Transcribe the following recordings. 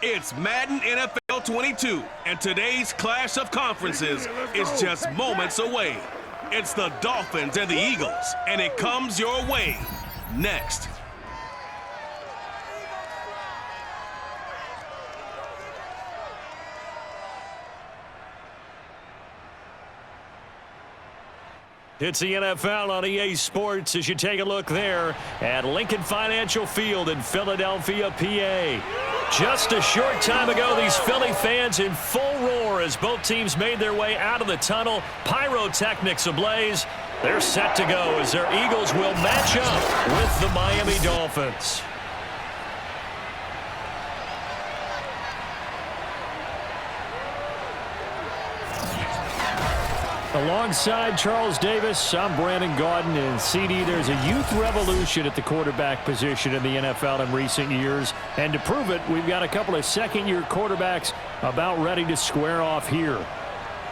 It's Madden NFL 22, and today's clash of conferences is just moments away. It's the Dolphins and the Eagles, and it comes your way next. It's the NFL on EA Sports as you take a look there at Lincoln Financial Field in Philadelphia, PA. Just a short time ago, these Philly fans in full roar as both teams made their way out of the tunnel. Pyrotechnics ablaze. They're set to go as their Eagles will match up with the Miami Dolphins. Alongside Charles Davis, I'm Brandon Gaudin, and CD, there's a youth revolution at the quarterback position in the NFL in recent years. And to prove it, we've got a couple of second-year quarterbacks about ready to square off here.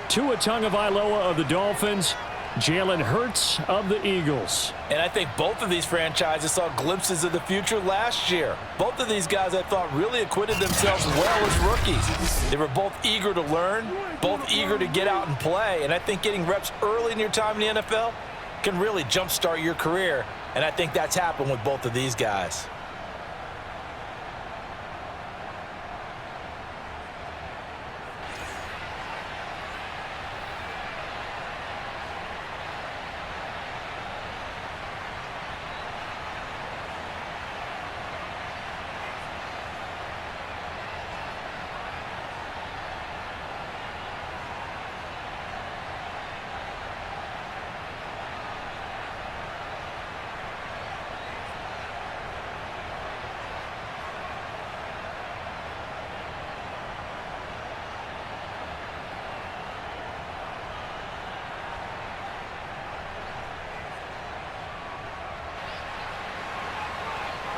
Tua Tagovailoa of the Dolphins, Jalen Hurts of the Eagles. And I think both of these franchises saw glimpses of the future last year. Both of these guys, I thought, really acquitted themselves well as rookies. They were both eager to learn, both eager to get out and play. And I think getting reps early in your time in the NFL can really jumpstart your career. And I think that's happened with both of these guys.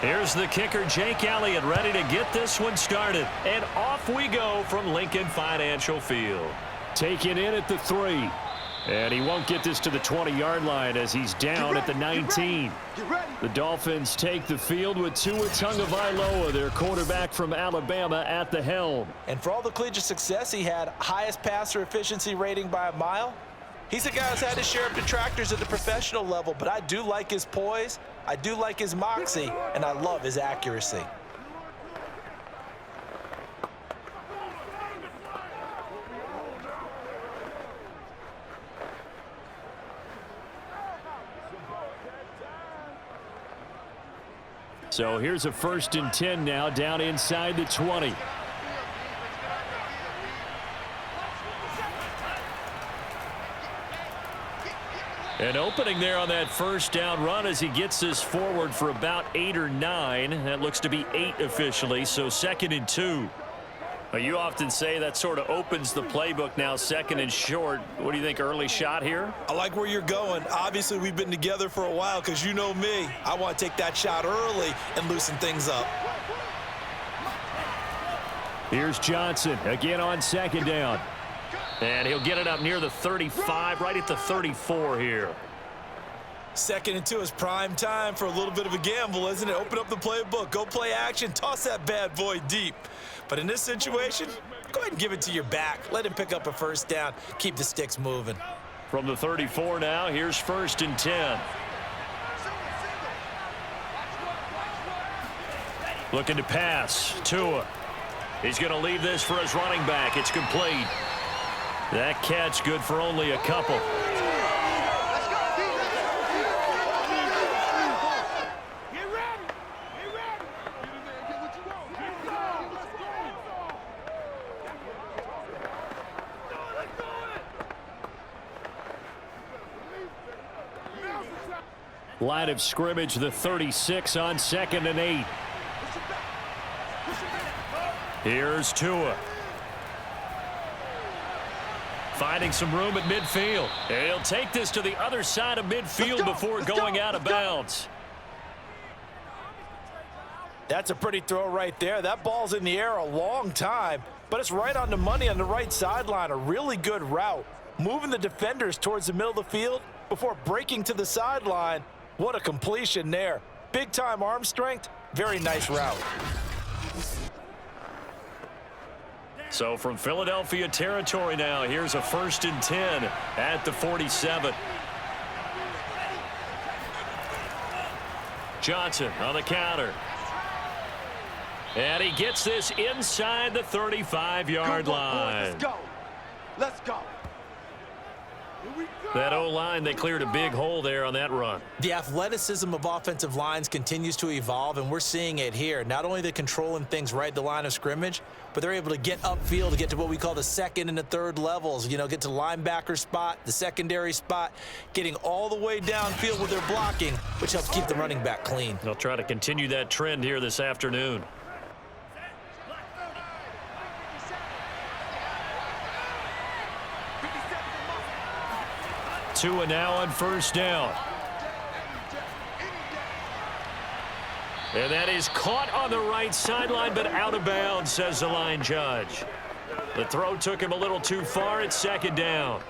Here's the kicker, Jake Elliott, ready to get this one started. And off we go from Lincoln Financial Field. Taken in at the 3. And he won't get this to the 20-yard line as he's down at the 19. The Dolphins take the field with Tua Tagovailoa, their quarterback from Alabama, at the helm. And for all the collegiate success he had, highest passer efficiency rating by a mile, he's a guy who's had his share of detractors at the professional level, but I do like his poise, I do like his moxie, and I love his accuracy. So here's a 1st and 10 now, down inside the 20. An opening there on that first down run as he gets this forward for about 8 or 9. That looks to be 8 officially, so 2nd and 2. You often say that sort of opens the playbook now, 2nd and short. What do you think, early shot here? I like where you're going. Obviously, we've been together for a while because you know me. I want to take that shot early and loosen things up. Here's Johnson again on 2nd down. And he'll get it up near the 35, right at the 34 here. 2nd and 2 is prime time for a little bit of a gamble, isn't it? Open up the playbook, go play action, toss that bad boy deep. But in this situation, go ahead and give it to your back. Let him pick up a 1st down, keep the sticks moving. From the 34 now, here's 1st and 10. Looking to pass, Tua. He's going to leave this for his running back. It's complete. That catch good for only a couple. Line of scrimmage, the 36 on 2nd and 8. Here's Tua. Finding some room at midfield. And he'll take this to the other side of midfield before going out of bounds. That's a pretty throw right there. That ball's in the air a long time, but it's right on the money on the right sideline. A really good route. Moving the defenders towards the middle of the field before breaking to the sideline. What a completion there. Big-time arm strength. Very nice route. So from Philadelphia territory now, here's a 1st and 10 at the 47. Johnson on the counter. And he gets this inside the 35-yard line. Let's go. Let's go. That O-line, they cleared a big hole there on that run. The athleticism of offensive lines continues to evolve, and we're seeing it here. Not only are they controlling things right at the line of scrimmage, but they're able to get upfield to get to what we call the second and the third levels. You know, get to the linebacker spot, the secondary spot, getting all the way downfield with their blocking, which helps keep the running back clean. They'll try to continue that trend here this afternoon. Tua now on 1st down. And that is caught on the right sideline, but out of bounds, says the line judge. The throw took him a little too far at 2nd down.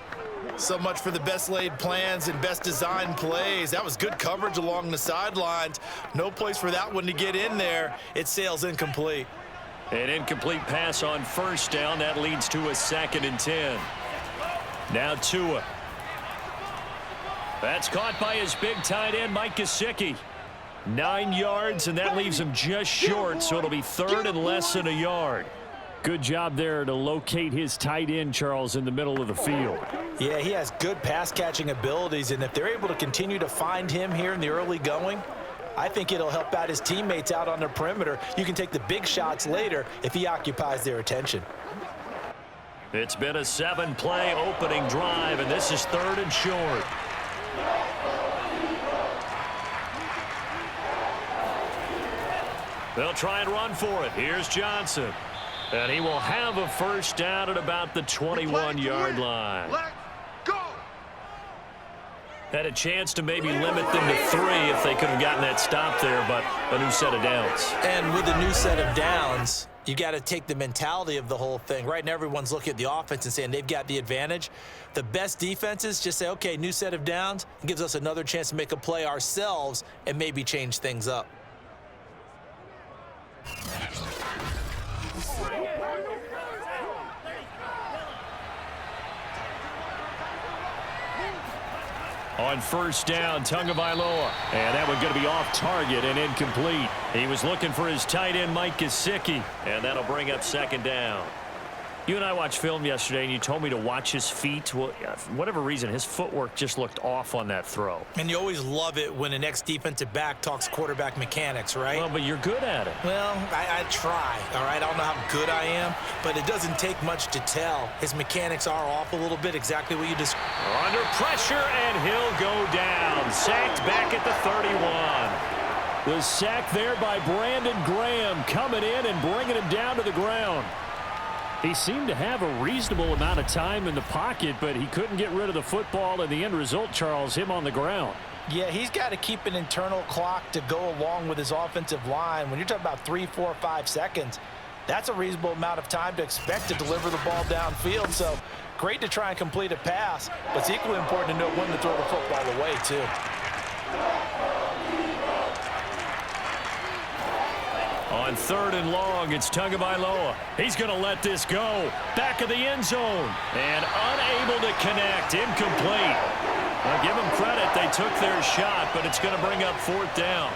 So much for the best laid plans and best designed plays. That was good coverage along the sidelines. No place for that one to get in there. It sails incomplete. An incomplete pass on 1st down. That leads to a 2nd and 10. Now Tua. That's caught by his big tight end, Mike Gesicki. 9 yards, and that leaves him just short, so it'll be 3rd and less than a yard. Good job there to locate his tight end, Charles, in the middle of the field. Yeah, he has good pass-catching abilities, and if they're able to continue to find him here in the early going, I think it'll help out his teammates out on the perimeter. You can take the big shots later if he occupies their attention. It's been a 7-play opening drive, and this is 3rd and short. They'll try and run for it. Here's Johnson. And he will have a 1st down at about the 21-yard line. Let's go. Had a chance to maybe limit them to 3 if they could have gotten that stop there, but a new set of downs. And with a new set of downs, you got to take the mentality of the whole thing. Right now, everyone's looking at the offense and saying they've got the advantage. The best defenses just say, okay, new set of downs. It gives us another chance to make a play ourselves and maybe change things up. On 1st down, Tagovailoa. And that one going to be off target and incomplete. He was looking for his tight end, Mike Gesicki. And that'll bring up 2nd down. You and I watched film yesterday, and you told me to watch his feet. Well, for whatever reason, his footwork just looked off on that throw. And you always love it when an ex-defensive back talks quarterback mechanics, right? Well, but you're good at it. Well, I try, all right? I don't know how good I am, but it doesn't take much to tell. His mechanics are off a little bit, exactly what you described. Under pressure, and he'll go down. Sacked back at the 31. The sack there by Brandon Graham coming in and bringing him down to the ground. He seemed to have a reasonable amount of time in the pocket, but he couldn't get rid of the football, and the end result, Charles, him on the ground. Yeah, he's got to keep an internal clock to go along with his offensive line. When you're talking about 3, 4, 5 seconds, that's a reasonable amount of time to expect to deliver the ball downfield. So great to try and complete a pass, but it's equally important to know when to throw the football away, too. On 3rd and long, it's Tagovailoa. He's going to let this go. Back of the end zone. And unable to connect. Incomplete. I'll give them credit. They took their shot, but it's going to bring up 4th down.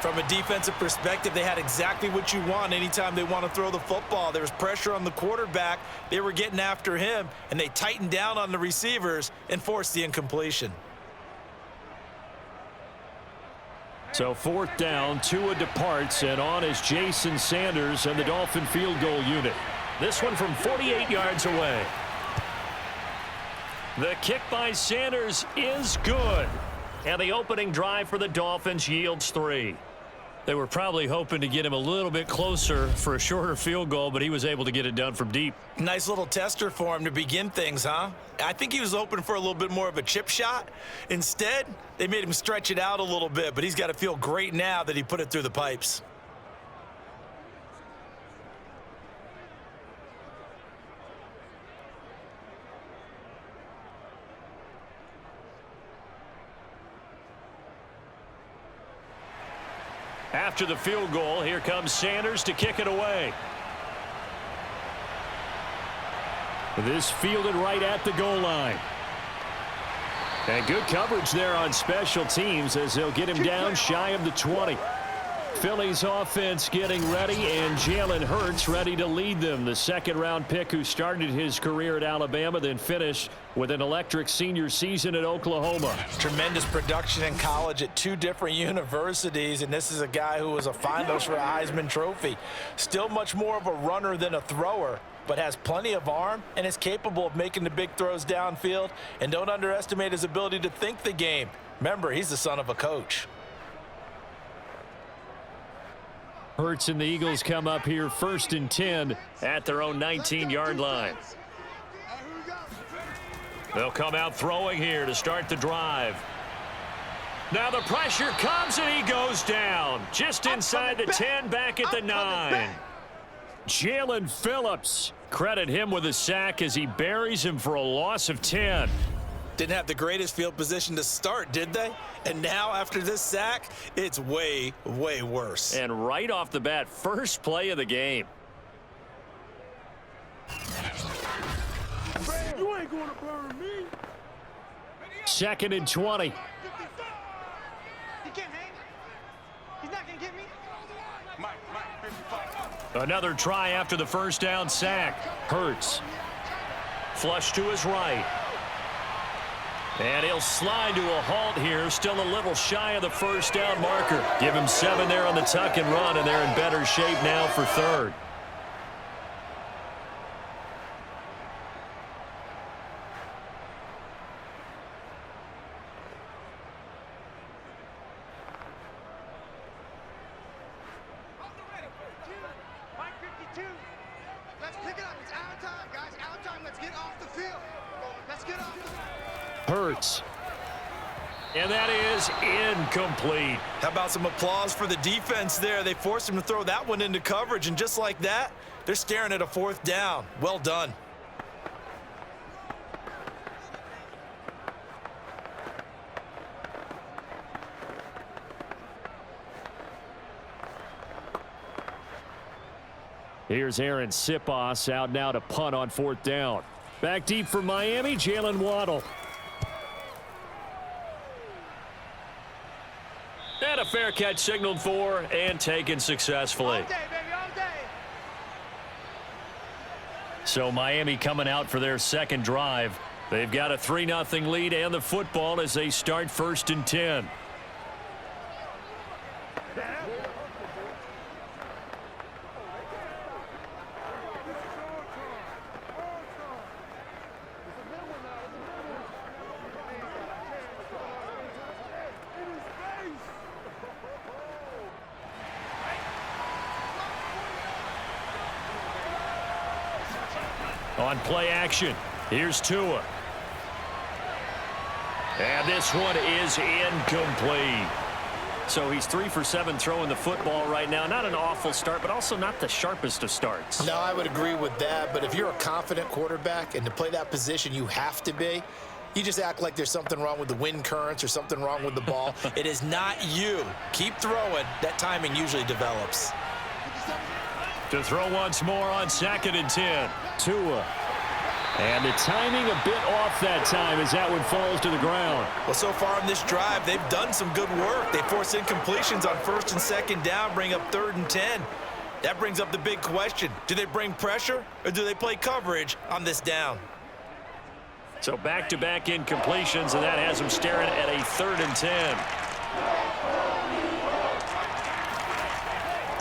From a defensive perspective, they had exactly what you want anytime they want to throw the football. There was pressure on the quarterback. They were getting after him, and they tightened down on the receivers and forced the incompletion. So 4th down, Tua departs, and on is Jason Sanders and the Dolphin field goal unit. This one from 48 yards away. The kick by Sanders is good. And the opening drive for the Dolphins yields 3. They were probably hoping to get him a little bit closer for a shorter field goal, but he was able to get it done from deep. Nice little tester for him to begin things, huh? I think he was hoping for a little bit more of a chip shot. Instead, they made him stretch it out a little bit, but he's got to feel great now that he put it through the pipes. After the field goal, here comes Sanders to kick it away. This fielded right at the goal line. And good coverage there on special teams as they'll get him down shy of the 20. Philly's offense getting ready, and Jalen Hurts ready to lead them. The second-round pick who started his career at Alabama, then finished with an electric senior season at Oklahoma. Tremendous production in college at 2 different universities, and this is a guy who was a finalist for a Heisman Trophy. Still much more of a runner than a thrower, but has plenty of arm and is capable of making the big throws downfield. And don't underestimate his ability to think the game. Remember, he's the son of a coach. Hurts and the Eagles come up here 1st and 10 at their own 19-yard line. They'll come out throwing here to start the drive. Now the pressure comes and he goes down. Just inside the 10, back at the 9. Jalen Phillips, credit him with a sack as he buries him for a loss of 10. Didn't have the greatest field position to start, did they? And now after this sack, it's way, way worse. And right off the bat, first play of the game. You ain't gonna burn me. 2nd and 20. He can't hang. He's not gonna get me. Another try after the first down sack. Hurts. Flush to his right. And he'll slide to a halt here, still a little shy of the first down marker. Give him 7 there on the tuck and run, and they're in better shape now for 3rd. Let's pick it up. It's our time, guys. Our time. Let's get off the field. Let's get off the field. Hurts. And that is incomplete. How about some applause for the defense there? They forced him to throw that one into coverage, and just like that, they're staring at a 4th down. Well done. Here's Aaron Sipos out now to punt on 4th down. Back deep for Miami, Jalen Waddle. And a fair catch signaled for and taken successfully. All day, baby, all day. So Miami coming out for their second drive. They've got a 3-0 lead and the football as they start 1st and 10. On play action, here's Tua. And this one is incomplete. So he's 3 for 7 throwing the football right now. Not an awful start, but also not the sharpest of starts. No, I would agree with that. But if you're a confident quarterback and to play that position, you have to be. You just act like there's something wrong with the wind currents or something wrong with the ball. It is not you. Keep throwing. That timing usually develops. To throw once more on 2nd and 10. Tua. And the timing a bit off that time as that one falls to the ground. Well, so far in this drive, they've done some good work. They force incompletions on 1st and 2nd down, bring up 3rd and 10. That brings up the big question. Do they bring pressure or do they play coverage on this down? So back-to-back incompletions, and that has them staring at a 3rd and 10.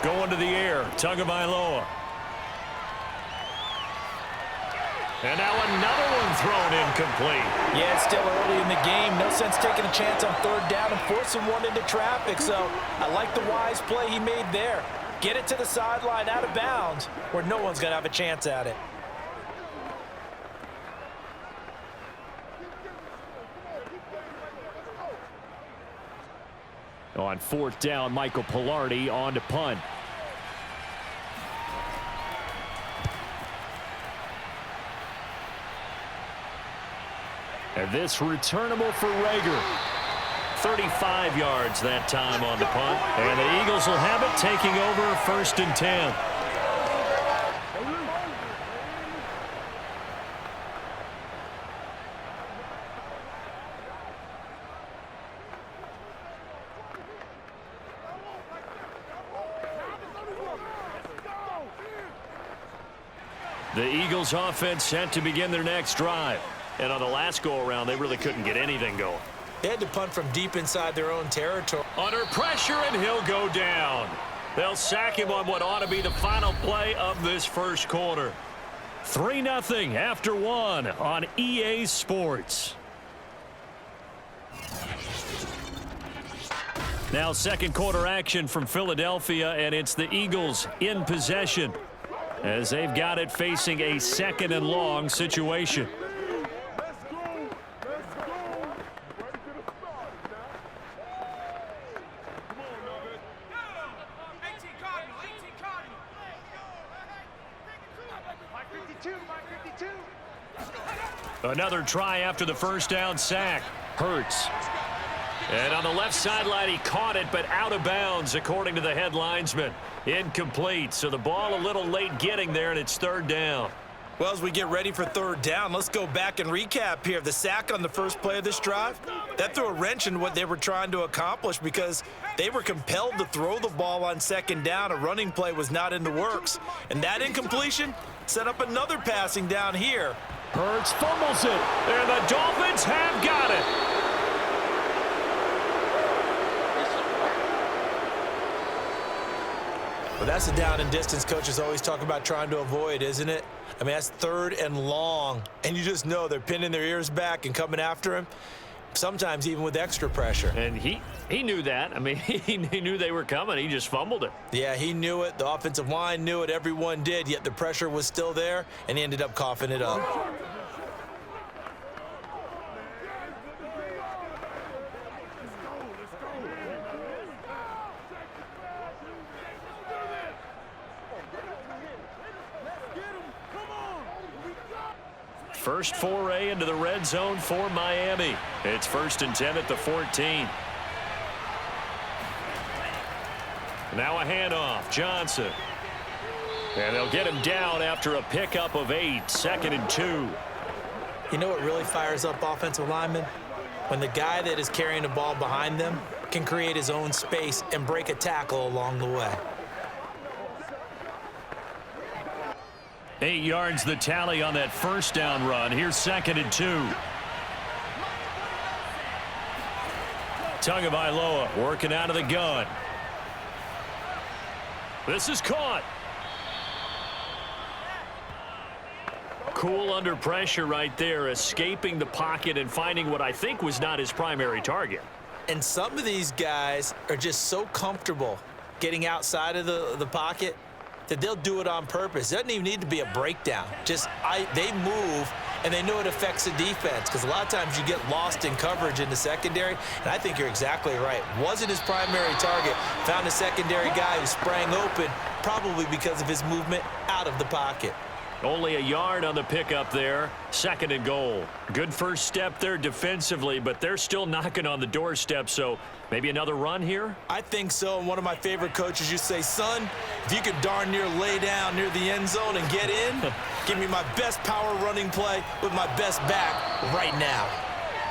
Going to the air, Tagovailoa. And now another one thrown incomplete. Yeah, it's still early in the game. No sense taking a chance on 3rd down and forcing one into traffic. So I like the wise play he made there. Get it to the sideline out of bounds where no one's going to have a chance at it. On 4th down, Michael Pilardi on to punt. And this returnable for Rager. 35 yards that time on the punt. And the Eagles will have it, taking over 1st and 10. The Eagles offense set to begin their next drive. And on the last go-around, they really couldn't get anything going. They had to punt from deep inside their own territory. Under pressure, and he'll go down. They'll sack him on what ought to be the final play of this first quarter. 3-0 after 1 on EA Sports. Now second quarter action from Philadelphia, and it's the Eagles in possession as they've got it facing a 2nd and long situation. Another try after the first down sack. Hurts. And on the left sideline, he caught it, but out of bounds, according to the head linesman. Incomplete, so the ball a little late getting there, and it's 3rd down. Well, as we get ready for 3rd down, let's go back and recap here. The sack on the first play of this drive, that threw a wrench in what they were trying to accomplish because they were compelled to throw the ball on 2nd down. A running play was not in the works. And that incompletion set up another passing down here. Hurts fumbles it, and the Dolphins have got it. Well, that's a down and distance coaches always talk about trying to avoid, isn't it? I mean, that's 3rd and long, and you just know they're pinning their ears back and coming after him, sometimes even with extra pressure. And he knew that. I mean, he knew they were coming. He just fumbled it. Yeah, he knew it. The offensive line knew it. Everyone did, yet the pressure was still there, and he ended up coughing it up. First foray into the red zone for Miami. It's 1st and 10 at the 14. Now a handoff. Johnson. And they'll get him down after a pickup of 8. 2nd and 2. You know what really fires up offensive linemen? When the guy that is carrying the ball behind them can create his own space and break a tackle along the way. 8 yards the tally on that first down run. Here's 2nd and 2. Tagovailoa working out of the gun. This is caught. Cool under pressure right there, escaping the pocket and finding what I think was not his primary target. And some of these guys are just so comfortable getting outside of the pocket that they'll do it on purpose. It doesn't even need to be a breakdown. They move, and they know it affects the defense because a lot of times you get lost in coverage in the secondary, and I think you're exactly right. Wasn't his primary target. Found a secondary guy who sprang open, probably because of his movement out of the pocket. Only a yard on the pickup there. 2nd and goal. Good first step there defensively, but they're still knocking on the doorstep, so maybe another run here? I think so, and one of my favorite coaches used to say, son, if you could darn near lay down near the end zone and get in, give me my best power running play with my best back right now.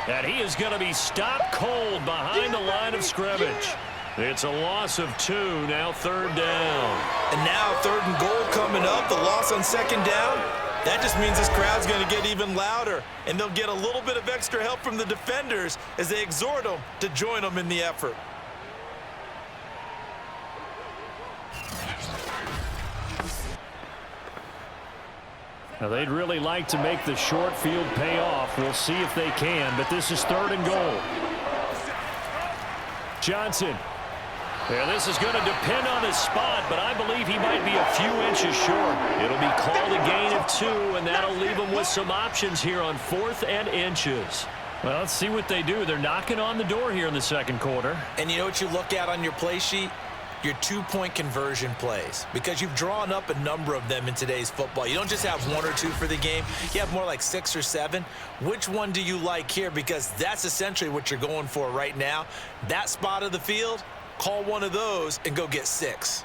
And he is going to be stopped cold behind the line of scrimmage. It's a loss of 2, now 3rd down. And now 3rd and goal coming up, the loss on 2nd down. That just means this crowd's going to get even louder, and they'll get a little bit of extra help from the defenders as they exhort them to join them in the effort. Now they'd really like to make the short field pay off. We'll see if they can, but this is 3rd and goal. Johnson. Yeah, this is going to depend on his spot, but I believe he might be a few inches short. It'll be called a gain of 2, and that'll leave him with some options here on 4th and inches. Well, let's see what they do. They're knocking on the door here in the second quarter. And you know what you look at on your play sheet? Your 2-point conversion plays, because you've drawn up a number of them in today's football. You don't just have 1 or 2 for the game. You have more like 6 or 7. Which one do you like here? Because that's essentially what you're going for right now. That spot of the field, call one of those and go get 6.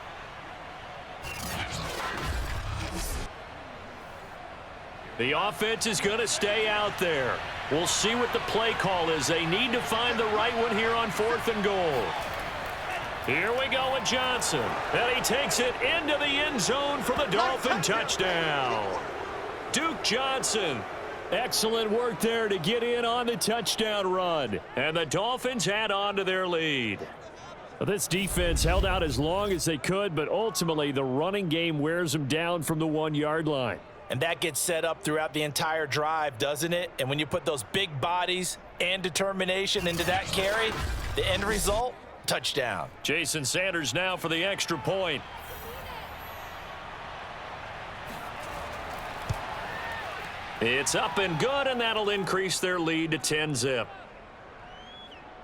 The offense is going to stay out there. We'll see what the play call is. They need to find the right one here on 4th and goal. Here we go with Johnson. And he takes it into the end zone for the Dolphin touchdown. Duke Johnson. Excellent work there to get in on the touchdown run. And the Dolphins add on to their lead. This defense held out as long as they could, but ultimately the running game wears them down from the 1-yard line. And that gets set up throughout the entire drive, doesn't it? And when you put those big bodies and determination into that carry, the end result, touchdown. Jason Sanders now for the extra point. It's up and good, and that'll increase their lead to 10-zip.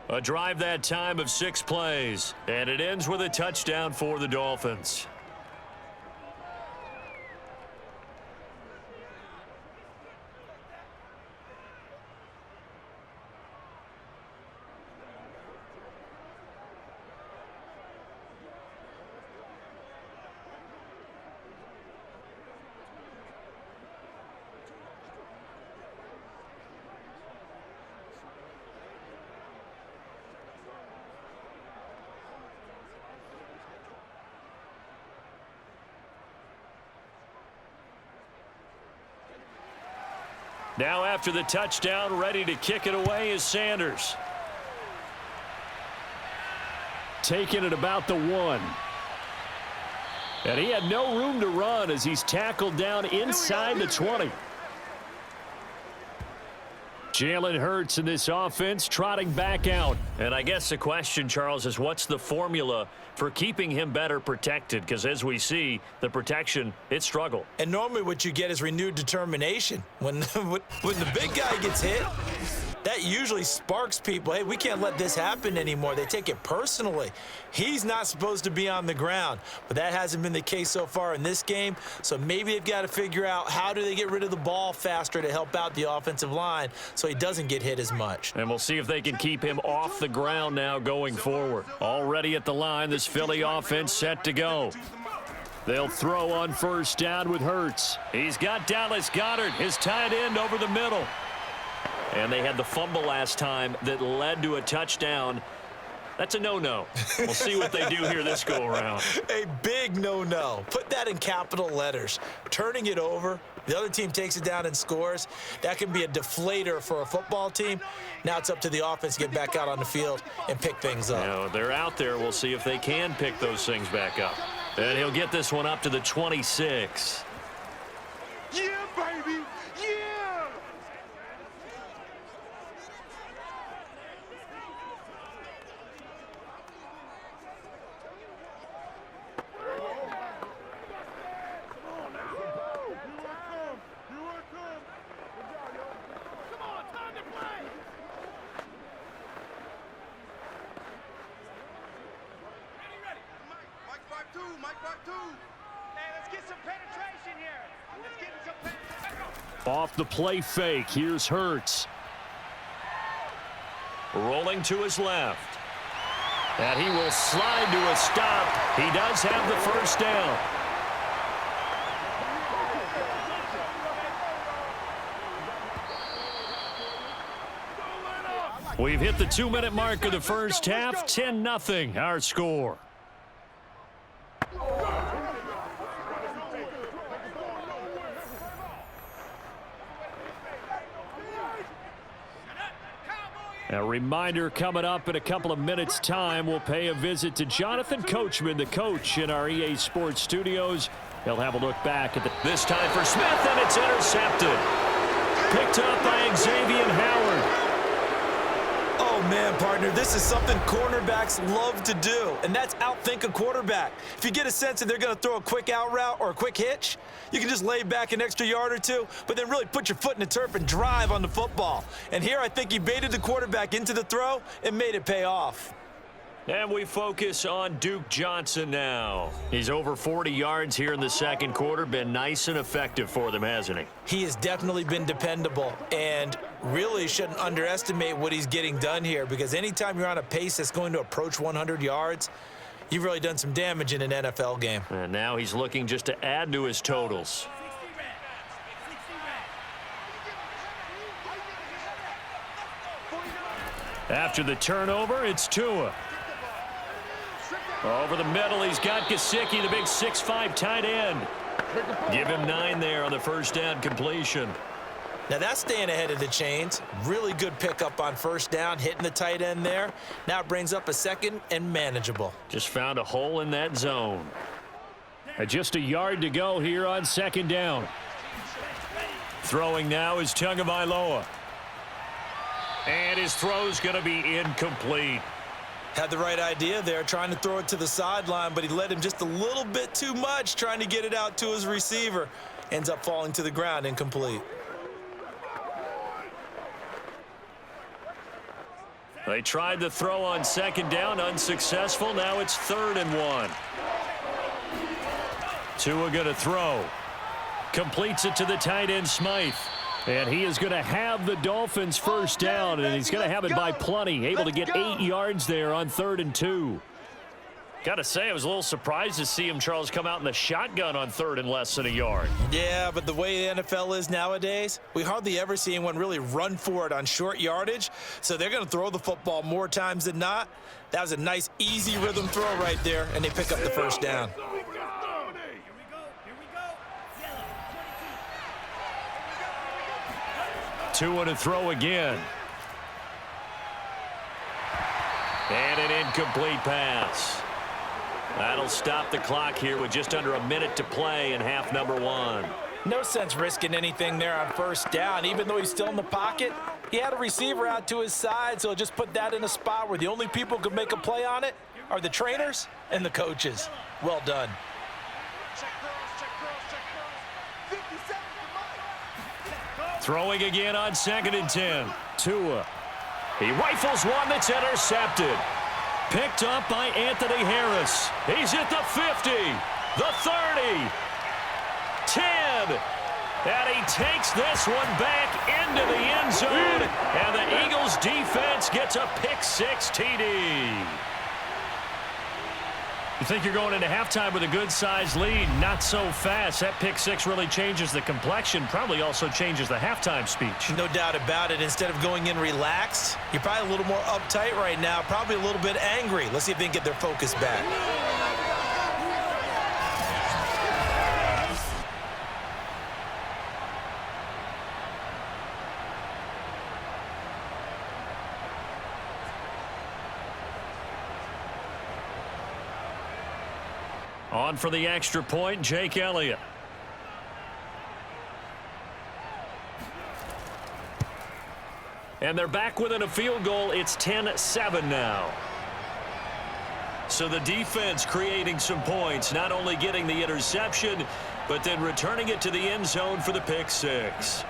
A drive that time of 6 plays, and it ends with a touchdown for the Dolphins. Now after the touchdown, ready to kick it away is Sanders. Taking it about the 1. And he had no room to run as he's tackled down inside the 20. Jalen Hurts in this offense trotting back out. And I guess the question, Charles, is what's the formula for keeping him better protected? Because as we see, the protection, it struggled. And normally what you get is renewed determination. When the big guy gets hit, that usually sparks people. Hey, we can't let this happen anymore. They take it personally. He's not supposed to be on the ground, but that hasn't been the case so far in this game. So maybe they've got to figure out how do they get rid of the ball faster to help out the offensive line so he doesn't get hit as much. And we'll see if they can keep him off the ground now going forward. Already at the line, this Philly offense set to go. They'll throw on first down with Hurts. He's got Dallas Goedert, his tight end, over the middle. And they had the fumble last time that led to a touchdown. That's a no-no. We'll see what they do here this go-around. A big no-no. Put that in capital letters. Turning it over, the other team takes it down and scores. That can be a deflator for a football team. Now it's up to the offense to get back out on the field and pick things up. Now, they're out there. We'll see if they can pick those things back up. And he'll get this one up to the 26. Yeah, baby. Yeah. Off the play fake, here's Hurts. Rolling to his left. And he will slide to a stop. He does have the first down. We've hit the 2-minute mark of the first half. 10-0 our score. A reminder coming up in a couple of minutes' time. We'll pay a visit to Jonathan Coachman, the coach in our EA Sports studios. He'll have a look back at this time for Smith, and it's intercepted. Picked up by Xavier Howard. Oh, man, partner, this is something cornerbacks love to do, and that's outthink a quarterback. If you get a sense that they're going to throw a quick out route or a quick hitch, you can just lay back an extra yard or two, but then really put your foot in the turf and drive on the football. And here I think he baited the quarterback into the throw and made it pay off. And we focus on Duke Johnson now. He's over 40 yards here in the second quarter. Been nice and effective for them, hasn't he? He has definitely been dependable and really shouldn't underestimate what he's getting done here, because anytime you're on a pace that's going to approach 100 yards, you've really done some damage in an NFL game. And now he's looking just to add to his totals. After the turnover, it's Tua. Over the middle, he's got Gesicki, the big 6'5" tight end. Give him 9 there on the first down completion. Now that's staying ahead of the chains. Really good pickup on first down, hitting the tight end there. Now it brings up a second and manageable. Just found a hole in that zone. Just a yard to go here on second down. Throwing now is Tagovailoa. And his throw's going to be incomplete. Had the right idea there, trying to throw it to the sideline, but he led him just a little bit too much, trying to get it out to his receiver. Ends up falling to the ground, incomplete. They tried the throw on second down, unsuccessful. Now it's 3rd and 1. Tua going to throw. Completes it to the tight end, Smythe. And he is going to have the Dolphins first down, and he's going to have it by plenty. Able to get 8 yards there on 3rd and 2. Got to say, I was a little surprised to see him, Charles, come out in the shotgun on 3rd and less than a yard. Yeah, but the way the NFL is nowadays, we hardly ever see anyone really run for it on short yardage. So they're going to throw the football more times than not. That was a nice, easy rhythm throw right there, and they pick up the first down. Tua to throw again. And an incomplete pass. That'll stop the clock here with just under a minute to play in half number 1. No sense risking anything there on first down. Even though he's still in the pocket, he had a receiver out to his side, so just put that in a spot where the only people who could make a play on it are the trainers and the coaches. Well done. Throwing again on 2nd and 10. Tua. He rifles one that's intercepted. Picked up by Anthony Harris. He's at the 50, the 30, 10. And he takes this one back into the end zone. And the Eagles defense gets a pick-6 TD. You think you're going into halftime with a good-sized lead? Not so fast. That pick-6 really changes the complexion, probably also changes the halftime speech. No doubt about it. Instead of going in relaxed, you're probably a little more uptight right now, probably a little bit angry. Let's see if they can get their focus back. On for the extra point, Jake Elliott. And they're back within a field goal. It's 10-7 now. So the defense creating some points, not only getting the interception, but then returning it to the end zone for the pick-6.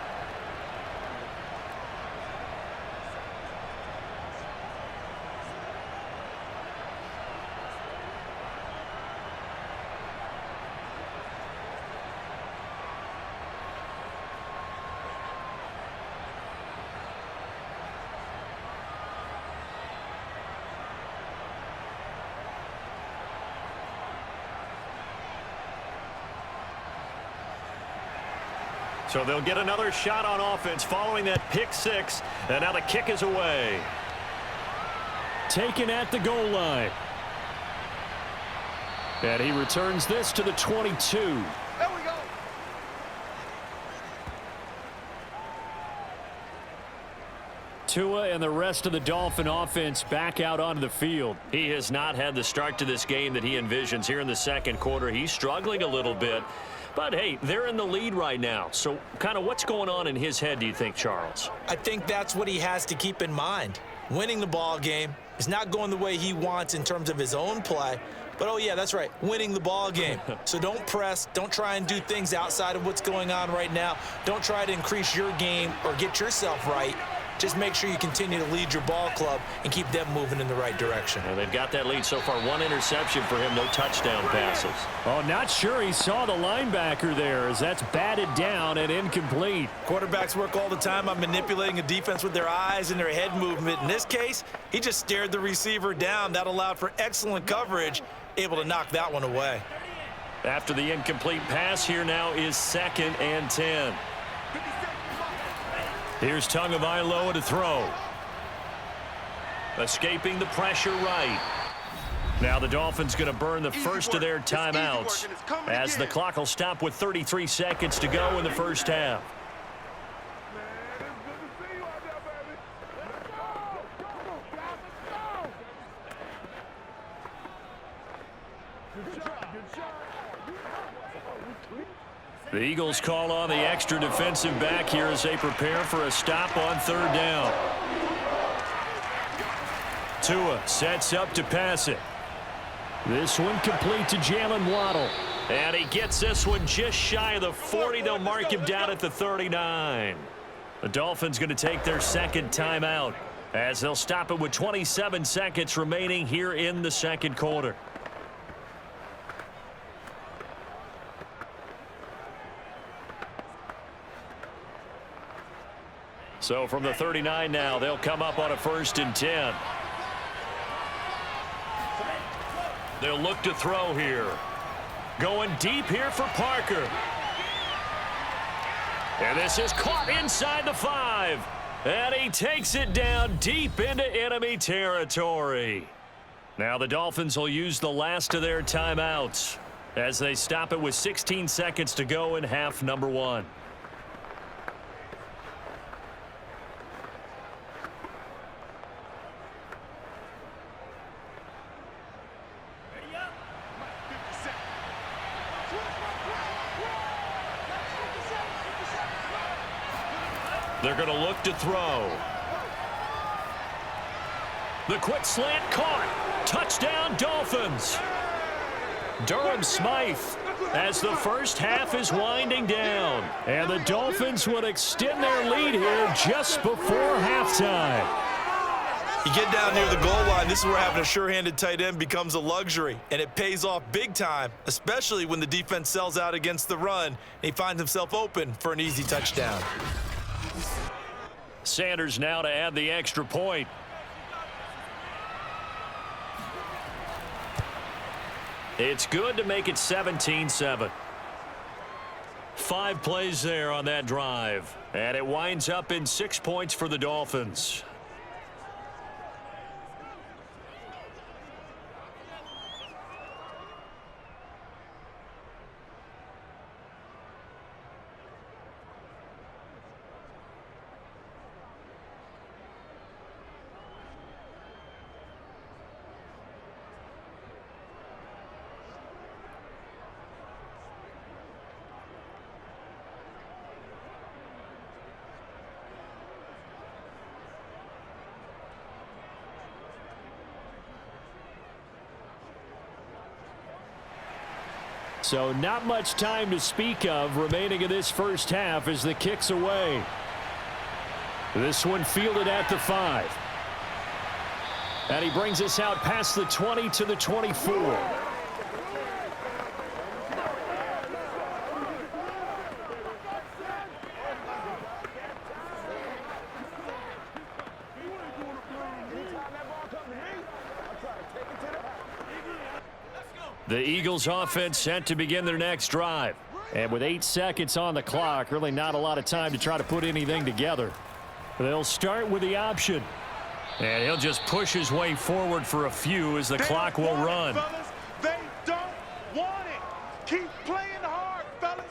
So they'll get another shot on offense following that pick-6, and now the kick is away. Taken at the goal line. And he returns this to the 22. There we go. Tua and the rest of the Dolphin offense back out onto the field. He has not had the start to this game that he envisions here in the second quarter. He's struggling a little bit. But, hey, they're in the lead right now. So kind of what's going on in his head, do you think, Charles? I think that's what he has to keep in mind. Winning the ball game is not going the way he wants in terms of his own play. But, oh, yeah, that's right, winning the ball game. So don't press. Don't try and do things outside of what's going on right now. Don't try to increase your game or get yourself right. Just make sure you continue to lead your ball club and keep them moving in the right direction. And they've got that lead so far. 1 interception for him, no touchdown passes. Oh, not sure he saw the linebacker there as that's batted down and incomplete. Quarterbacks work all the time on manipulating a defense with their eyes and their head movement. In this case, he just stared the receiver down. That allowed for excellent coverage, able to knock that one away. After the incomplete pass, here now is 2nd and 10. Here's Tagovailoa to throw. Escaping the pressure right. Now the Dolphins going to burn the first of their timeouts as the clock will stop with 33 seconds to go in the first half. The Eagles call on the extra defensive back here as they prepare for a stop on third down. Tua sets up to pass it. This one complete to Jalen Waddle. And he gets this one just shy of the 40. They'll mark him down at the 39. The Dolphins going to take their second timeout as they'll stop it with 27 seconds remaining here in the second quarter. So from the 39 now, they'll come up on a 1st and 10. They'll look to throw here. Going deep here for Parker. And this is caught inside the 5. And he takes it down deep into enemy territory. Now the Dolphins will use the last of their timeouts as they stop it with 16 seconds to go in half number 1. They're going to look to throw. The quick slant caught. Touchdown, Dolphins. Durham Smythe as the first half is winding down. And the Dolphins would extend their lead here just before halftime. You get down near the goal line, this is where having a sure-handed tight end becomes a luxury, and it pays off big time, especially when the defense sells out against the run, and he finds himself open for an easy touchdown. Sanders now to add the extra point. It's good to make it 17-7. 5 plays there on that drive, and it winds up in 6 points for the Dolphins. So not much time to speak of remaining in this first half as the kick's away. This one fielded at the 5. And he brings us out past the 20 to the 24. The Eagles offense set to begin their next drive. And with 8 seconds on the clock, really not a lot of time to try to put anything together. They'll start with the option. And he'll just push his way forward for a few as the clock will run. They don't want it. Keep playing hard, fellas.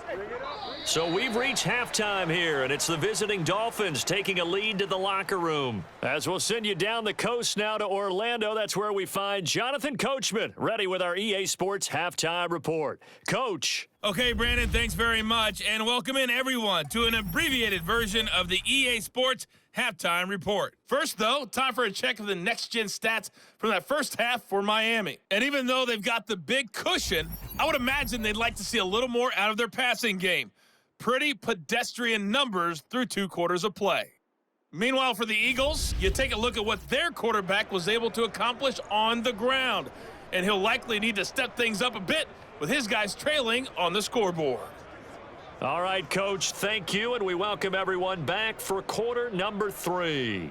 So we've reached halftime here, and it's the visiting Dolphins taking a lead to the locker room. As we'll send you down the coast now to Orlando, that's where we find Jonathan Coachman, ready with our EA Sports Halftime Report. Coach. Okay, Brandon, thanks very much, and welcome in everyone to an abbreviated version of the EA Sports Halftime Report. First, though, time for a check of the next-gen stats from that first half for Miami. And even though they've got the big cushion, I would imagine they'd like to see a little more out of their passing game. Pretty pedestrian numbers through 2 quarters of play. Meanwhile, for the Eagles, you take a look at what their quarterback was able to accomplish on the ground. And he'll likely need to step things up a bit with his guys trailing on the scoreboard. All right, Coach, thank you, and we welcome everyone back for quarter number 3.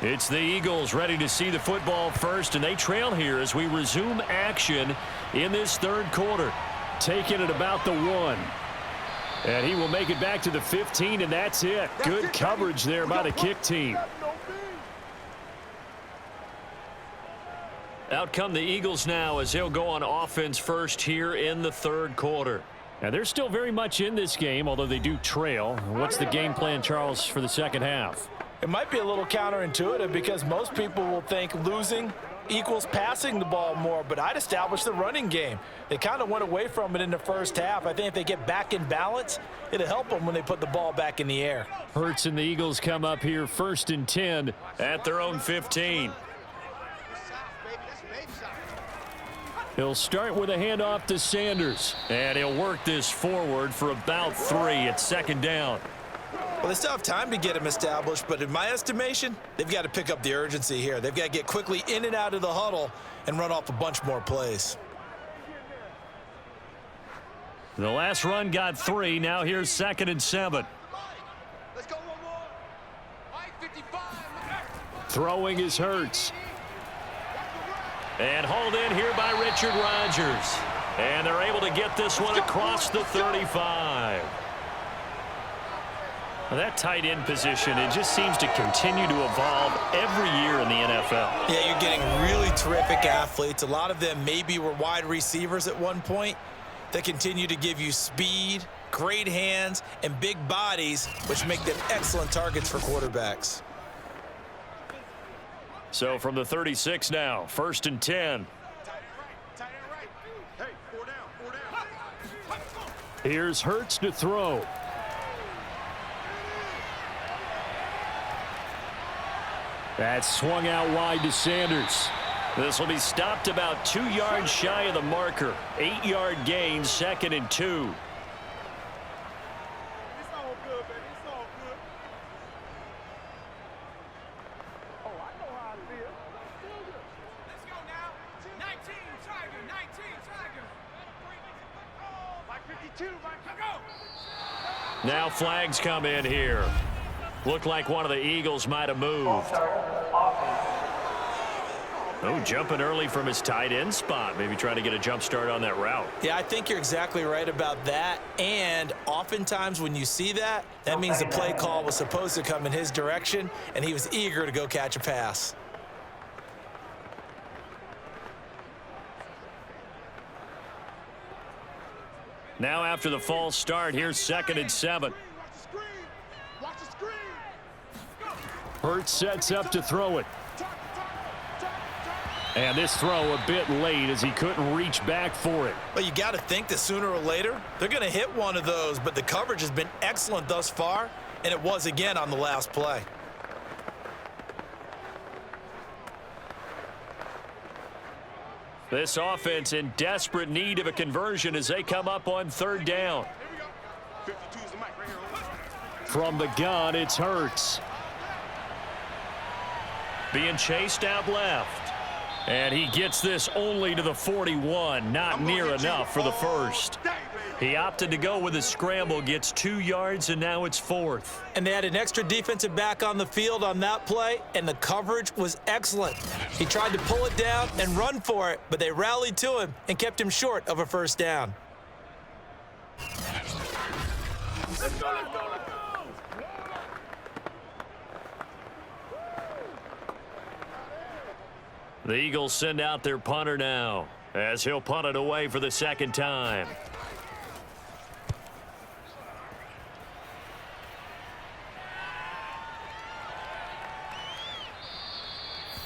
It's the Eagles ready to see the football first, and they trail here as we resume action in this third quarter. Taking it about the 1. And he will make it back to the 15, and that's it. Good coverage there by the kick team. Out come the Eagles now as they'll go on offense first here in the third quarter. And they're still very much in this game, although they do trail. What's the game plan, Charles, for the second half? It might be a little counterintuitive because most people will think losing equals passing the ball more, but I'd establish the running game. They kind of went away from it in the first half. I think if they get back in balance, it'll help them when they put the ball back in the air. Hurts and the Eagles come up here 1st and 10 at their own 15. He'll start with a handoff to Sanders, and he'll work this forward for about 3 at 2nd down. Well, they still have time to get him established, but in my estimation, they've got to pick up the urgency here. They've got to get quickly in and out of the huddle and run off a bunch more plays. The last run got 3. Now here's 2nd and 7. Let's go one more. Mike 55. Throwing is Hurts. And hauled in here by Richard Rodgers. And they're able to get this one across the 35. Well, that tight end position, it just seems to continue to evolve every year in the NFL. Yeah, you're getting really terrific athletes. A lot of them maybe were wide receivers at one point that continue to give you speed, great hands, and big bodies, which make them excellent targets for quarterbacks. So from the 36 now, 1st and 10. Hey, 4 down. Here's Hurts to throw. That's swung out wide to Sanders. This will be stopped about 2 yards shy of the marker. 8-yard gain, 2nd and 2. It's all good, baby. It's all good. Oh, I know how I feel. Let's go now. 19, Tiger. 19, Tiger. Mike 52, Mike. Go. Now flags come in here. Looked like one of the Eagles might have moved. Oh, jumping early from his tight end spot. Maybe trying to get a jump start on that route. Yeah, I think you're exactly right about that. And oftentimes when you see that, that means the play call was supposed to come in his direction, and he was eager to go catch a pass. Now after the false start, here's 2nd and 7. Watch the screen. Watch the screen. Hurts sets up to throw it. And this throw a bit late as he couldn't reach back for it. Well, you got to think that sooner or later, they're going to hit one of those, but the coverage has been excellent thus far, and it was again on the last play. This offense in desperate need of a conversion as they come up on 3rd down. Here we go. 52 is the mic right here. From the gun, it's Hurts. Being chased out left. And he gets this only to the 41, not near enough for the first. He opted to go with a scramble, gets 2 yards, and now it's 4th. And they had an extra defensive back on the field on that play, and the coverage was excellent. He tried to pull it down and run for it, but they rallied to him and kept him short of a 1st down. Let's go, let's go, let's go. The Eagles send out their punter now as he'll punt it away for the 2nd time.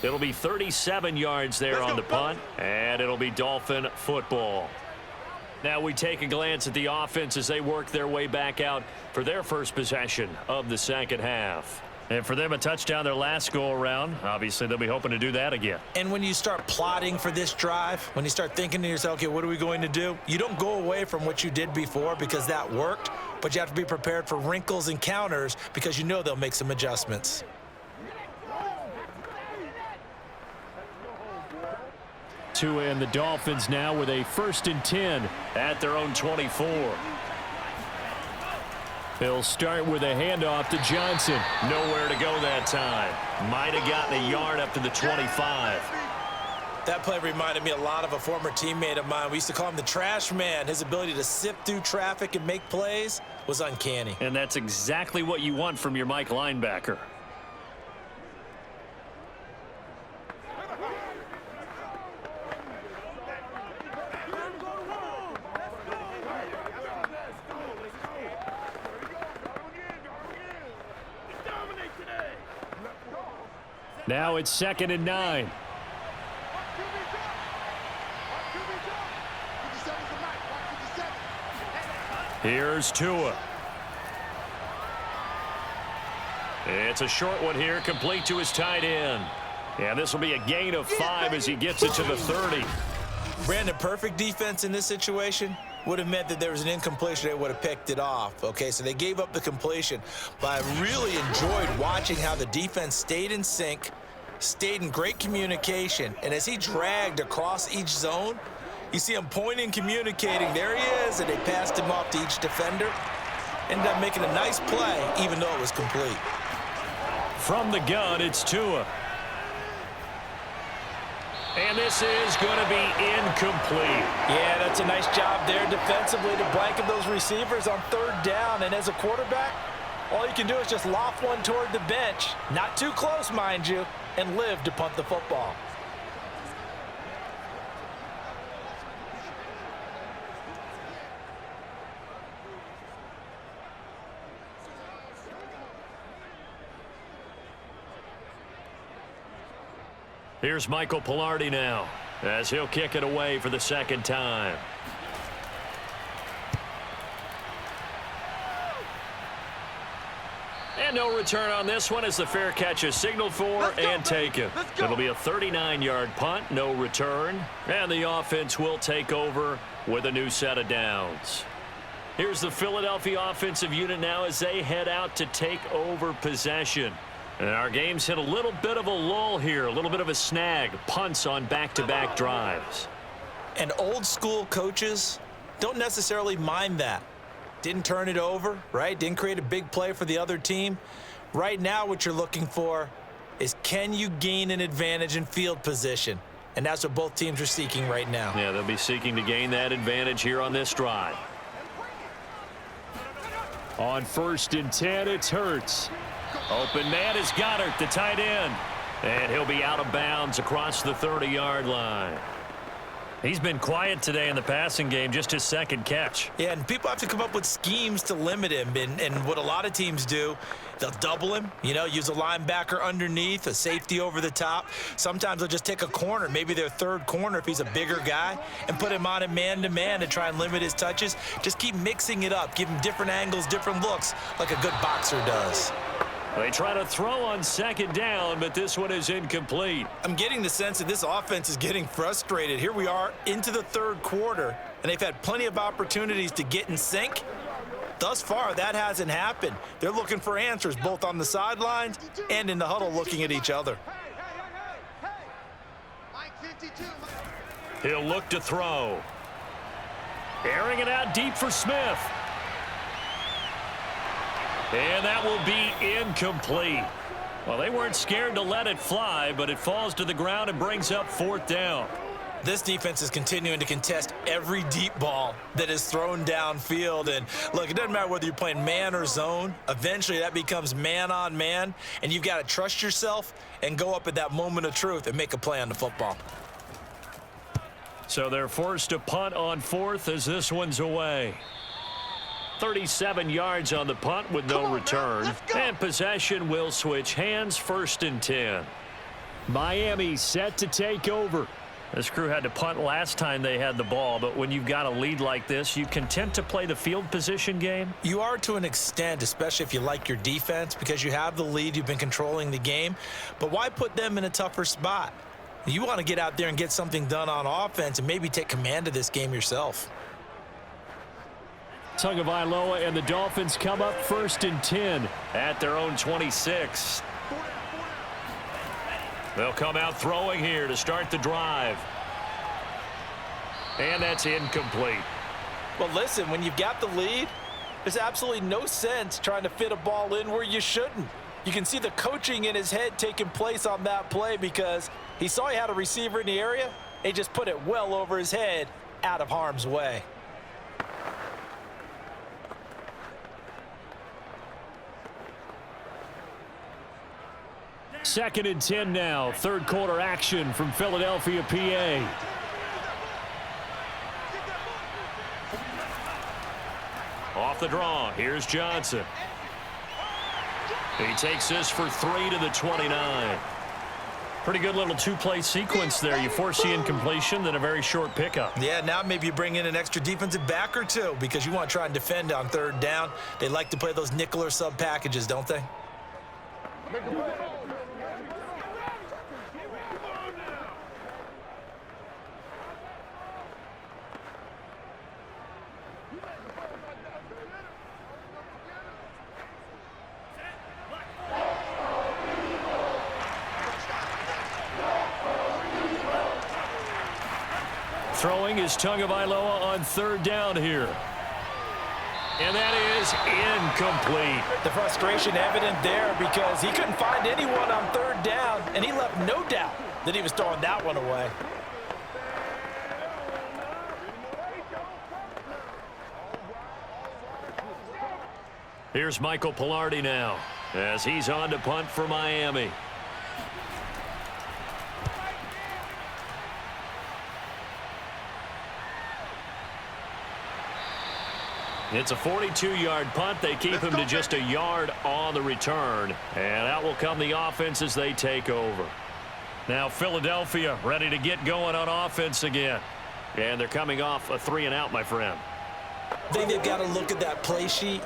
It'll be 37 yards there on the punt, and it'll be Dolphin football. Now we take a glance at the offense as they work their way back out for their first possession of the 2nd half. And for them, a touchdown their last go-around. Obviously, they'll be hoping to do that again. And when you start plotting for this drive, when you start thinking to yourself, okay, what are we going to do? You don't go away from what you did before because that worked, but you have to be prepared for wrinkles and counters because you know they'll make some adjustments. Tua and the Dolphins now with a 1st and 10 at their own 24. He'll start with a handoff to Johnson. Nowhere to go that time. Might have gotten a yard up to the 25. That play reminded me a lot of a former teammate of mine. We used to call him the trash man. His ability to sift through traffic and make plays was uncanny. And that's exactly what you want from your Mike linebacker. Now it's 2nd and 9. Here's Tua. It's a short one here, complete to his tight end. And this will be a gain of 5 as he gets it to the 30. Brandon, perfect defense in this situation would have meant that there was an incompletion. They would have picked it off. Okay, so they gave up the completion. But I really enjoyed watching how the defense stayed in sync, stayed in great communication. And as he dragged across each zone, you see him pointing, communicating. There he is, and they passed him off to each defender. Ended up making a nice play, even though it was complete. From the gun, it's Tua. And this is going to be incomplete. Yeah, that's a nice job there defensively to blanket those receivers on 3rd down. And as a quarterback, all you can do is just loft one toward the bench. Not too close, mind you, and live to punt the football. Here's Michael Pilardi now as he'll kick it away for the 2nd time. And no return on this one as the fair catch is signaled for and taken. It'll be a 39-yard punt, no return, and the offense will take over with a new set of downs. Here's the Philadelphia offensive unit now as they head out to take over possession. And our game's hit a little bit of a lull here, a little bit of a snag, punts on back-to-back drives. And old school coaches don't necessarily mind that. Didn't turn it over, right? Didn't create a big play for the other team. Right now what you're looking for is can you gain an advantage in field position? And that's what both teams are seeking right now. Yeah, they'll be seeking to gain that advantage here on this drive. On 1st and 10, it's Hurts. Open man is Goddard, the tight end. And he'll be out of bounds across the 30-yard line. He's been quiet today in the passing game, just his 2nd catch. Yeah, and people have to come up with schemes to limit him. And what a lot of teams do, they'll double him, use a linebacker underneath, a safety over the top. Sometimes they'll just take a corner, maybe their 3rd corner if he's a bigger guy, and put him on a man-to-man to try and limit his touches. Just keep mixing it up, give him different angles, different looks, like a good boxer does. They try to throw on 2nd down, but this one is incomplete. I'm getting the sense that this offense is getting frustrated. Here we are into the 3rd quarter, and they've had plenty of opportunities to get in sync. Thus far, that hasn't happened. They're looking for answers both on the sidelines and in the huddle looking at each other. He'll look to throw. Airing it out deep for Smith. And that will be incomplete. Well, they weren't scared to let it fly, but it falls to the ground and brings up 4th down. This defense is continuing to contest every deep ball that is thrown downfield. And look, it doesn't matter whether you're playing man or zone. Eventually, that becomes man on man, and you've got to trust yourself and go up at that moment of truth and make a play on the football. So they're forced to punt on 4th as this one's away. 37 yards on the punt with no return. And possession will switch hands, 1st and 10. Miami set to take over. This crew had to punt last time they had the ball, but when you've got a lead like this, you content to play the field position game? You are to an extent, especially if you like your defense, because you have the lead, you've been controlling the game. But why put them in a tougher spot? You want to get out there and get something done on offense and maybe take command of this game yourself. Tagovailoa and the Dolphins come up 1st and 10 at their own 26. They'll come out throwing here to start the drive. And that's incomplete. Well, listen, when you've got the lead, There's absolutely no sense trying to fit a ball in where you shouldn't. You can see the coaching in his head taking place on that play because he saw he had a receiver in the area. He just put it well over his head, out of harm's way. Second and 10 now. Third quarter action from Philadelphia, PA. Off the draw, here's Johnson. He takes this for 3 to the 29. Pretty good little two-play sequence there. You force the incompletion, then a very short pickup. Yeah, now maybe you bring in an extra defensive back or two because you want to try and defend on third down. They like to play those nickel or sub packages, don't they? Throwing is Tagovailoa on third down here. And that is incomplete. The frustration evident there because he couldn't find anyone on third down, and he left no doubt that he was throwing that one away. Here's Michael Pilardi now as he's on to punt for Miami. It's a 42-yard punt. They keep him to just a yard on the return. And out will come the offense as they take over. Now Philadelphia ready to get going on offense again. And they're coming off a 3-and-out, my friend. I think they've got to look at that play sheet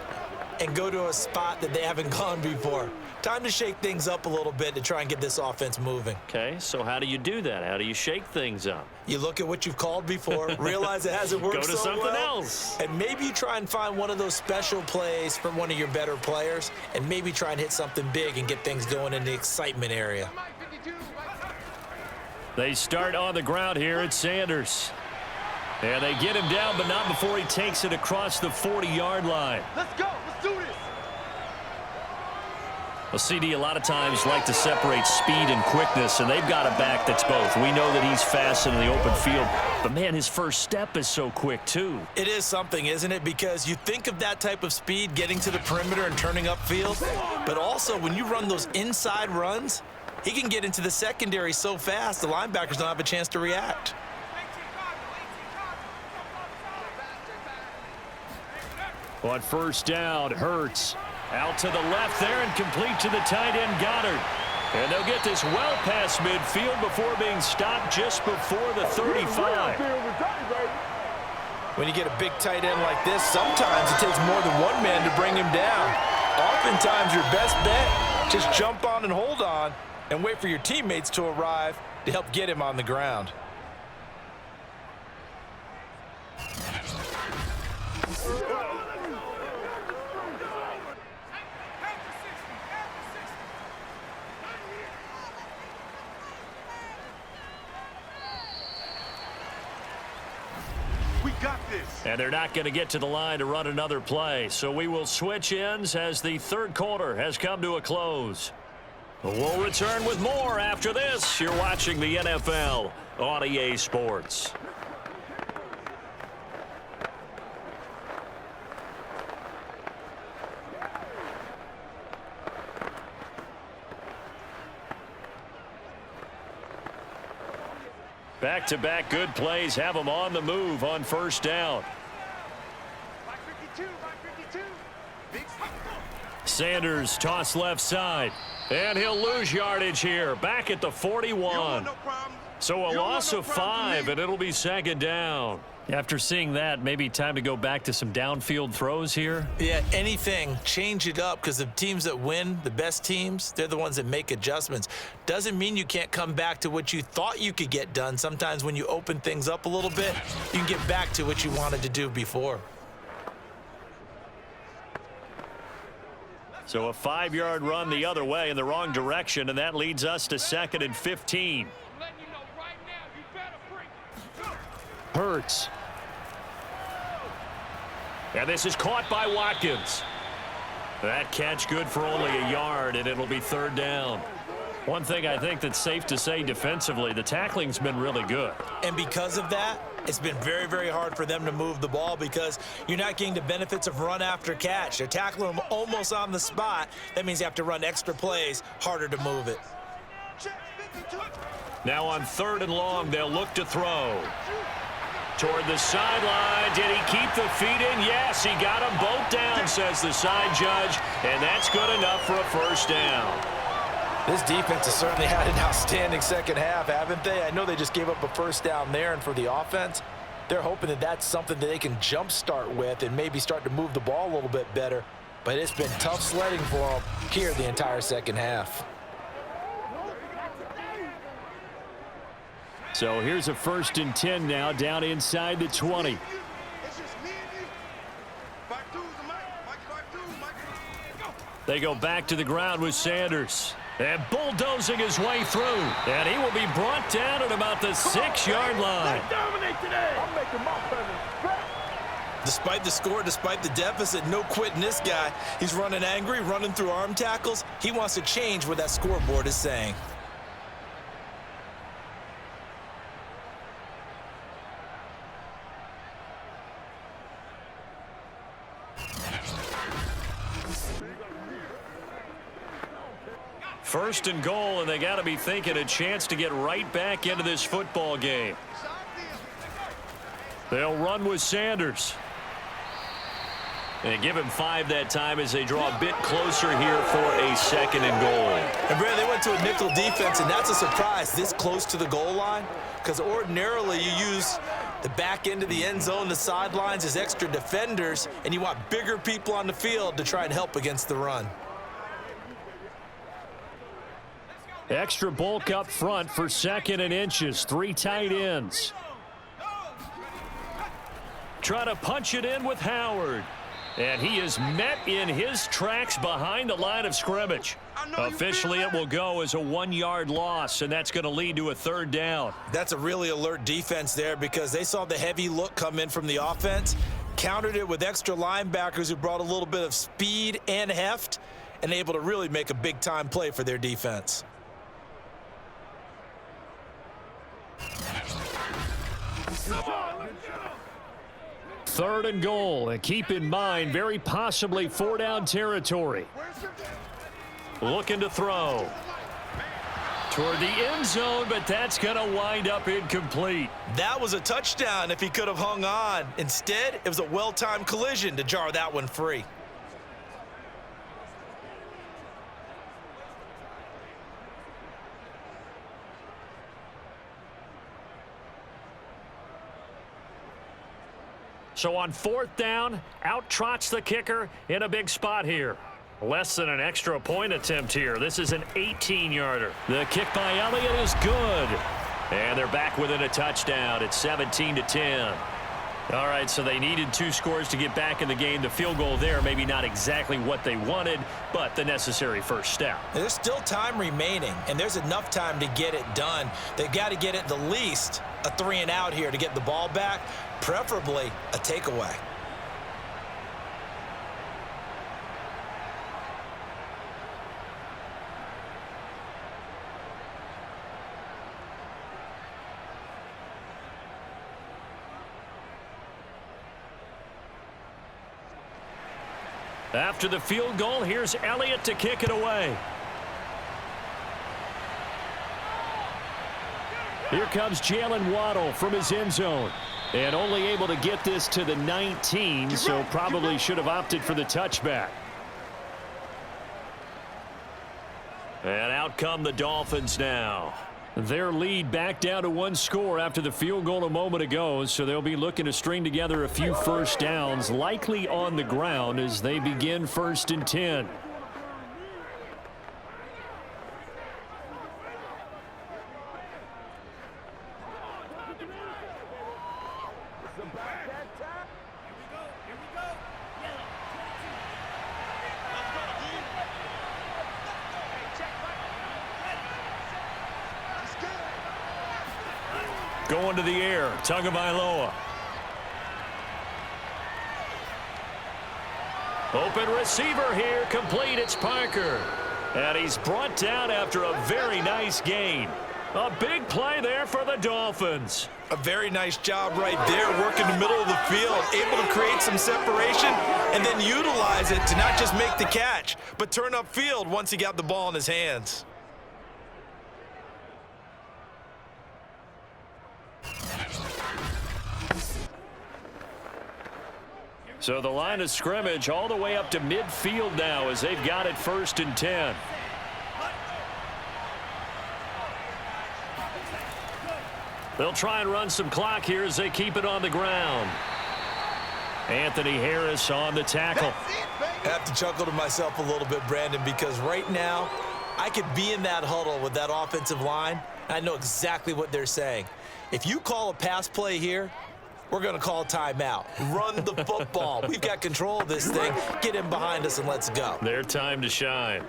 and go to a spot that they haven't gone before. Time to shake things up a little bit to try and get this offense moving. Okay, so how do you do that? How do you shake things up? You look at what you've called before, realize it hasn't worked Go to so something well, else. and maybe you try and find one of those special plays from one of your better players, and maybe try and hit something big and get things going in the excitement area. They start on the ground here at Sanders. And they get him down, but not before he takes it across the 40-yard line. Let's go. Let's do this. Well, CD a lot of times like to separate speed and quickness, and they've got a back that's both. We know that he's fast in the open field, but, man, his first step is so quick, too. It is something, isn't it? Because you think of that type of speed getting to the perimeter and turning upfield, but also when you run those inside runs, he can get into the secondary so fast the linebackers don't have a chance to react. On first down, Hurts out to the left there and complete to the tight end Goddard. And they'll get this well past midfield before being stopped just before the 35. When you get a big tight end like this, sometimes it takes more than one man to bring him down. Oftentimes your best bet, just jump on and hold on and wait for your teammates to arrive to help get him on the ground. We got this. And they're not going to get to the line to run another play. So we will switch ends as the third quarter has come to a close. We'll return with more after this. You're watching the NFL on EA Sports. Back-to-back good plays have them on the move on first down. 552. Big Sanders toss left side. And he'll lose yardage here. Back at the 41. So a loss of 5, and it'll be second down. After seeing that, maybe time to go back to some downfield throws here. Yeah, anything. Change it up because the teams that win, the best teams, they're the ones that make adjustments. Doesn't mean you can't come back to what you thought you could get done. Sometimes when you open things up a little bit, you can get back to what you wanted to do before. So a 5-yard run the other way in the wrong direction, and that leads us to second and 15. Hurts. And this is caught by Watkins. That catch good for only a yard, and it'll be third down. One thing I think that's safe to say defensively, the tackling's been really good. And because of that, it's been very, very hard for them to move the ball because you're not getting the benefits of run after catch. They're tackling them almost on the spot. That means you have to run extra plays, harder to move it. Now on 3rd and long, they'll look to throw. Toward the sideline. Did he keep the feet in? Yes, he got them both down, says the side judge, and that's good enough for a first down. This defense has certainly had an outstanding second half, haven't they? I know they just gave up a first down there, and for the offense, they're hoping that that's something that they can jumpstart with and maybe start to move the ball a little bit better. But it's been tough sledding for them here the entire second half. So here's a 1st and 10 now, down inside the 20. It's just me and you. 5-2's the mic. Mike 5-2. Go. They go back to the ground with Sanders. And bulldozing his way through. And he will be brought down at about the 6-yard line. Dominate today. I'm making my presence. Despite the score, despite the deficit, no quitting this guy. He's running angry, running through arm tackles. He wants to change what that scoreboard is saying. First and goal, and they got to be thinking a chance to get right back into this football game. They'll run with Sanders. And give him 5 that time as they draw a bit closer here for a 2nd and goal. And Brad, they went to a nickel defense, and that's a surprise this close to the goal line, because ordinarily you use the back end of the end zone, the sidelines as extra defenders, and you want bigger people on the field to try and help against the run. Extra bulk up front for 2nd and inches. 3 tight ends. Try to punch it in with Howard. And he is met in his tracks behind the line of scrimmage. Officially, it will go as a 1-yard loss, and that's going to lead to a 3rd down. That's a really alert defense there because they saw the heavy look come in from the offense, countered it with extra linebackers who brought a little bit of speed and heft, and able to really make a big-time play for their defense. Third and goal, and keep in mind, very possibly 4-down territory. Looking to throw. Toward the end zone, but that's going to wind up incomplete. That was a touchdown if he could have hung on. Instead, it was a well-timed collision to jar that one free. So on 4th down, out trots the kicker in a big spot here. Less than an extra point attempt here. This is an 18-yarder. The kick by Elliott is good. And they're back within a touchdown. It's 17-10. All right, so they needed 2 scores to get back in the game. The field goal there, maybe not exactly what they wanted, but the necessary first step. There's still time remaining, and there's enough time to get it done. They've got to get at the least a 3-and-out here to get the ball back, preferably a takeaway. After the field goal, here's Elliott to kick it away. Here comes Jalen Waddle from his end zone. And only able to get this to the 19, so probably should have opted for the touchback. And out come the Dolphins now. Their lead back down to 1 score after the field goal a moment ago, so they'll be looking to string together a few first downs, likely on the ground as they begin 1st and 10. Going to the air, Tagovailoa. Open receiver here, complete. It's Parker. And he's brought down after a very nice gain. A big play there for the Dolphins. A very nice job right there, working the middle of the field, able to create some separation and then utilize it to not just make the catch, but turn upfield once he got the ball in his hands. So the line of scrimmage all the way up to midfield now as they've got it 1st and 10. They'll try and run some clock here as they keep it on the ground. Anthony Harris on the tackle. I have to chuckle to myself a little bit, Brandon, because right now I could be in that huddle with that offensive line. I know exactly what they're saying. If you call a pass play here, we're going to call timeout. Run the football. We've got control of this thing. Get in behind us and let's go. Their time to shine.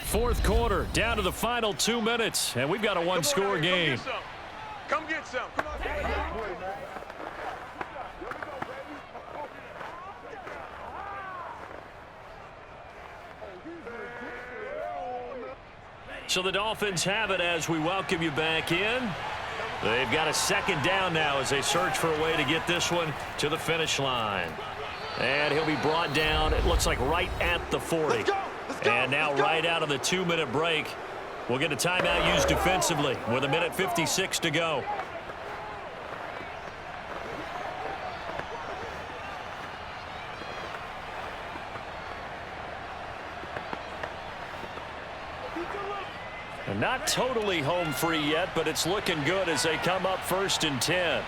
Fourth quarter, down to the final 2 minutes, and we've got a one-score game. Come get some. Come on. So the Dolphins have it as we welcome you back in. They've got a 2nd down now as they search for a way to get this one to the finish line. And he'll be brought down, it looks like right at the 40. And now right out of the 2-minute break, we'll get a timeout used defensively with 1:56 to go. And not totally home free yet, but it's looking good as they come up 1st and 10.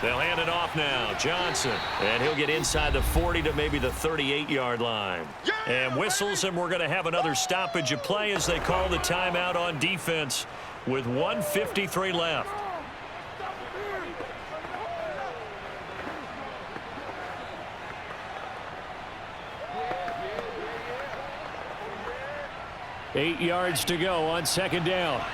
They'll hand it off now. Johnson. And he'll get inside the 40 to maybe the 38-yard line. And whistles, and we're going to have another stoppage of play as they call the timeout on defense with 1:53 left. Eight yards to go on 2nd down.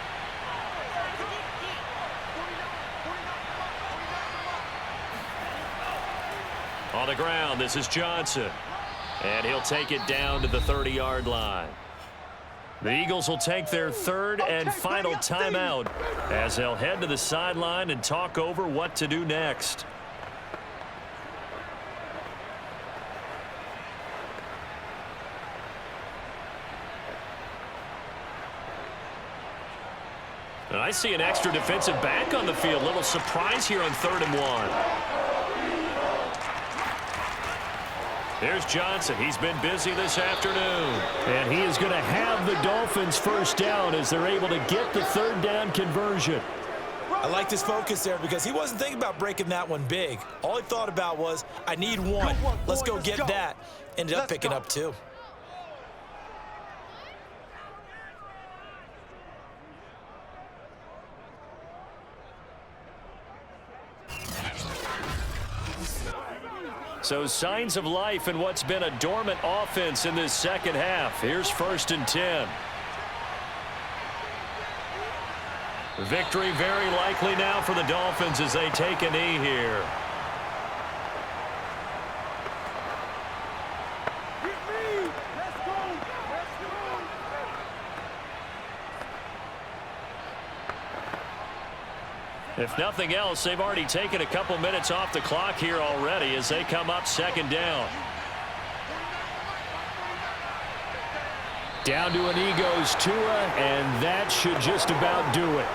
On the ground, this is Johnson. And he'll take it down to the 30-yard line. The Eagles will take their 3rd and final timeout as they'll head to the sideline and talk over what to do next. And I see an extra defensive back on the field. Little surprise here on 3rd and 1. There's Johnson. He's been busy this afternoon. And he is going to have the Dolphins 1st down as they're able to get the 3rd down conversion. I liked his focus there because he wasn't thinking about breaking that one big. All he thought about was, I need one. Let's go get that. Ended up picking up 2. So signs of life in what's been a dormant offense in this 2nd half. Here's 1st and 10. Victory very likely now for the Dolphins as they take a knee here. If nothing else, they've already taken a couple minutes off the clock here already as they come up 2nd down. Down to an Eagles Tua, and that should just about do it.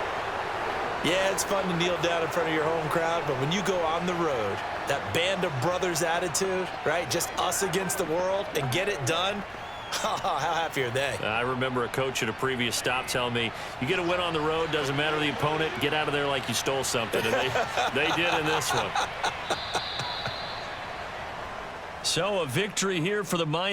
Yeah, it's fun to kneel down in front of your home crowd, but when you go on the road, that band of brothers attitude, right, just us against the world, and get it done, how happy are they? I remember a coach at a previous stop telling me, you get a win on the road, doesn't matter the opponent, get out of there like you stole something. And they did in this one. So a victory here for the Miami